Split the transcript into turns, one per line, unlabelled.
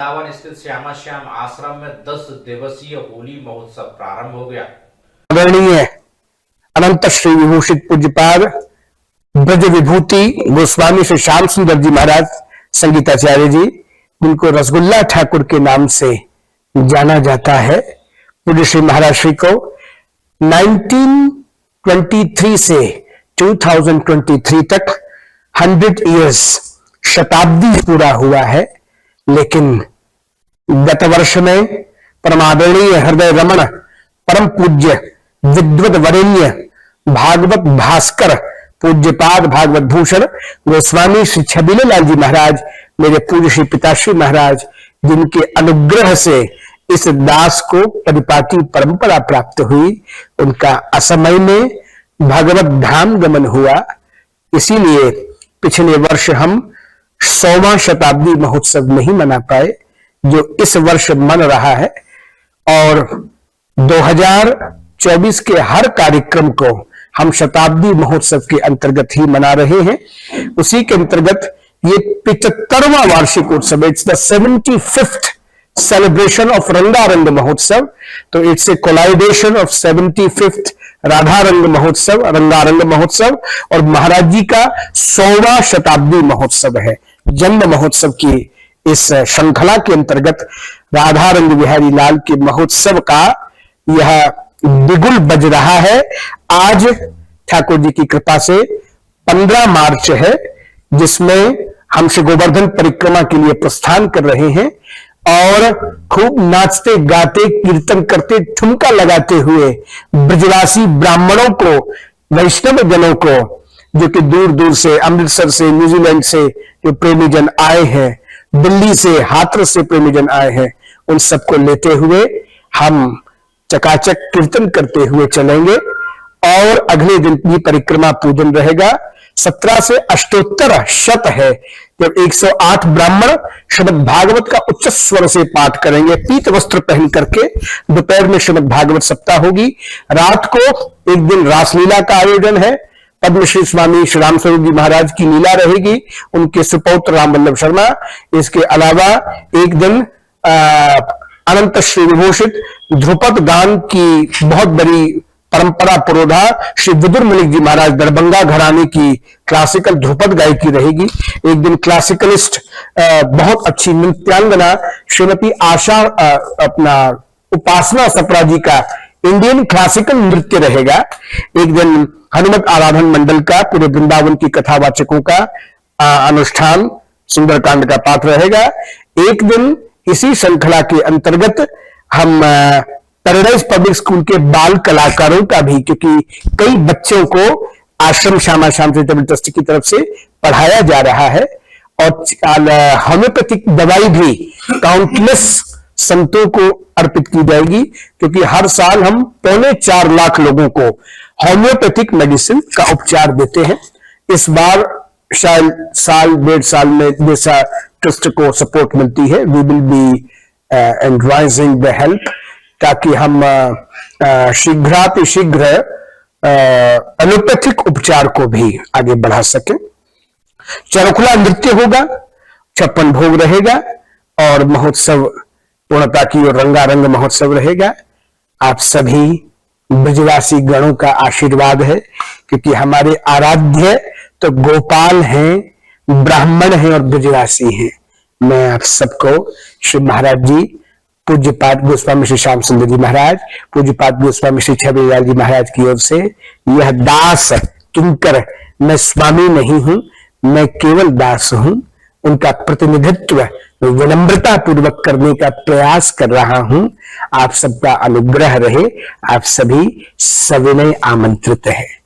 वृंदावन स्थित श्यामा श्याम आश्रम में 10 दिवसीय होली महोत्सव प्रारंभ हो गया।
आदरणीय अनंत श्री विभूषित पूज्यपाद ब्रज विभूति गोस्वामी श्री श्याम सुंदर जी महाराज संगीताचार्य जी, जिनको रसगुल्ला ठाकुर के नाम से जाना जाता है, पूज्य श्री महाराज श्री को 1923 से 2023 तक 100 इयर्स शताब्दी पूरा हुआ है। लेकिन गत वर्ष में परमादरणीय हृदय रमण परम पूज्य विद्वत वरेण्य भागवत भास्कर पूज्यपाद भागवत भूषण गोस्वामी श्री छबीले लाल जी महाराज, मेरे पूज्य श्री पिताश्री महाराज, जिनके अनुग्रह से इस दास को परिपाटी परंपरा प्राप्त हुई, उनका असमय में भागवत धाम गमन हुआ। इसीलिए पिछले वर्ष हम 100वां शताब्दी महोत्सव नहीं मना पाए, जो इस वर्ष मन रहा है। और 2024 के हर कार्यक्रम को हम शताब्दी महोत्सव के अंतर्गत ही मना रहे हैं। उसी के अंतर्गत ये 75वां वार्षिक उत्सव, it's the 75th celebration of रंगारंग महोत्सव। तो it's a collaboration of 75th Radha Rang Mahotsav, रंगारंग महोत्सव, और महाराज जी का 100वां शताब्दी महोत्सव है। जन्म महोत्सव की इस श्रृंखला के अंतर्गत राधा रंग बिहारी लाल के महोत्सव का यह बिगुल बज रहा है। आज ठाकुर जी की कृपा से 15 मार्च है, जिसमें हम श्री गोवर्धन परिक्रमा के लिए प्रस्थान कर रहे हैं और खूब नाचते गाते कीर्तन करते ठुमका लगाते हुए ब्रजवासी ब्राह्मणों को, वैष्णव जनों को, जो कि दूर दूर से, अमृतसर से, न्यूजीलैंड से जो प्रेमीजन आए हैं, दिल्ली से, हाथरस से प्रेमीजन आए हैं, उन सबको लेते हुए हम चकाचक कीर्तन करते हुए चलेंगे। और अगले दिन की परिक्रमा पूजन रहेगा। 17 से अष्टोत्तर शत है, जब 108 ब्राह्मण श्रीमद् भागवत का उच्च स्वर से पाठ करेंगे, पीत वस्त्र पहन करके। दोपहर में श्रीमद् भागवत सप्ताह होगी। रात को एक दिन रासलीला का आयोजन है। पद्मश्री स्वामी श्री राम स्वरूप जी महाराज की लीला रहेगी, उनके सुपौत्र राम वल्लभ शर्मा। इसके अलावा एक दिन अनंत श्री विभूषित ध्रुपद गान की बहुत बड़ी परंपरा पुरोधा श्री विदुर मलिक जी महाराज दरभंगा घराने की क्लासिकल ध्रुपद गायकी रहेगी। एक दिन क्लासिकलिस्ट बहुत अच्छी नृत्यांगना श्रीमती आशा अपना उपासना सप्रा जी का इंडियन क्लासिकल नृत्य रहेगा। एक दिन हनुमत आराधन मंडल का, पूरे वृंदावन की कथावाचकों का अनुष्ठान, सुंदरकांड का पाठ रहेगा। एक दिन इसी श्रृंखला के अंतर्गत हम पैराडाइज पब्लिक स्कूल के बाल कलाकारों का भी, क्योंकि कई बच्चों को आश्रम श्यामा श्याम चैरिटेबल ट्रस्ट की तरफ से पढ़ाया जा रहा है, और होम्योपैथिक दवाई भी काउंटलेस संतों को अर्पित की जाएगी, क्योंकि हर साल हम 4.25 लाख लोगों को होम्योपैथिक मेडिसिन का उपचार देते हैं। इस बार शायद साल 1.5 साल में जैसा ट्रस्ट को सपोर्ट मिलती है, we will be advising the help, ताकि हम शीघ्रातिशीघ्र एलोपैथिक उपचार को भी आगे बढ़ा सकें। चरखुला नृत्य होगा, 56 भोग रहेगा, और महोत्सव पूर्णता की ओर रंगारंग महोत्सव रहेगा। आप सभी ब्रजवासी गणों का आशीर्वाद है, क्योंकि हमारे आराध्य तो गोपाल हैं, ब्राह्मण हैं और ब्रजवासी हैं। मैं आप सबको श्री महाराज जी, पूज्यपाद गोस्वामी श्री श्याम सुंदर जी महाराज, पूज्यपाद गोस्वामी श्री छबीले लाल जी महाराज की ओर से यह दास किंकर, मैं स्वामी नहीं हूं, मैं केवल दास हूं, उनका प्रतिनिधित्व विनम्रता पूर्वक करने का प्रयास कर रहा हूं। आप सबका अनुग्रह रहे। आप सभी सविनय आमंत्रित है।